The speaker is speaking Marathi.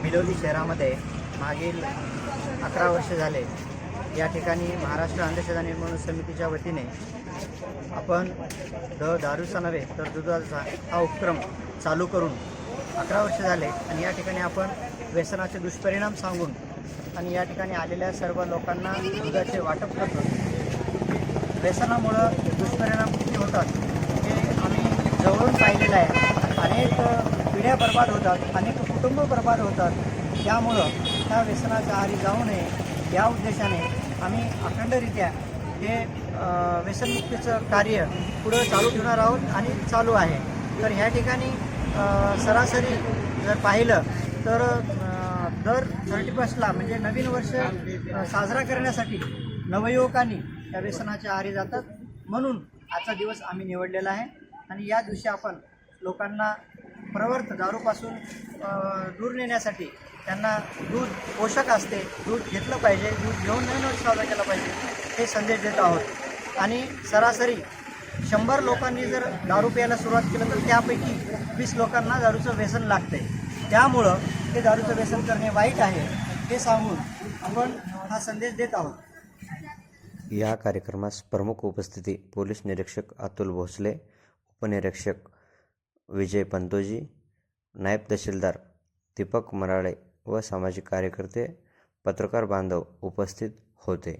बिलोली शहरामध्ये मागील 11 वर्ष झाले या ठिकाणी महाराष्ट्र अंधश्रद्धा निर्मूलन समितीच्या वतीने आपण दारूचा नव्हे तर दुधाचा हा उपक्रम चालू करून 11 वर्ष झाले आणि या ठिकाणी आपण व्यसनाचे दुष्परिणाम सांगून आणि या ठिकाणी आलेल्या सर्व लोकांना दुधाचे वाटप करतो। व्यसनामुळं दुष्परिणाम किती होतात हे आम्ही जवळून पाहिलेलं आहे। अनेक पिढ्या बर्बाद होतात, अनेक कुटुंब बर्बाद होतात। त्यामुळं त्या व्यसनाच्या आहारी जाऊ नये या उद्देशाने आम्ही अखंडरित्या हे व्यसनमुक्तीचं कार्य पुढं चालू ठेवणार आहोत आणि चालू आहे। तर ह्या ठिकाणी सरासरी जर पाहिलं तर दर 31ला म्हणजे नवीन वर्ष साजरा करण्यासाठी नवयुवकांनी त्या व्यसनाच्या आहारी जातात। म्हणून आजचा दिवस आम्ही निवडलेला आहे आणि या दिवशी आपण लोकांना प्रवर्त दारूपासून दूर नेण्यासाठी त्यांना दूध पोषक असते, दूध घेतलं पाहिजे, दूध घेऊन नवीन साजरा केला पाहिजे हे संदेश देत आहोत। आणि सरासरी 100 लोकांनी जर दारू प्यायला सुरुवात केलं तर त्यापैकी 20 लोकांना दारूचं व्यसन लागते। त्यामुळं ते दारूचं व्यसन करणे वाईट आहे हे सांगून आपण हा संदेश देत आहोत। या कार्यक्रमास प्रमुख उपस्थिती पोलीस निरीक्षक अतुल भोसले, उपनिरीक्षक विजय पंतोजी, नायब तहसीलदार दीपक मराळे व सामाजिक कार्यकर्ते, पत्रकार बांधव उपस्थित होते।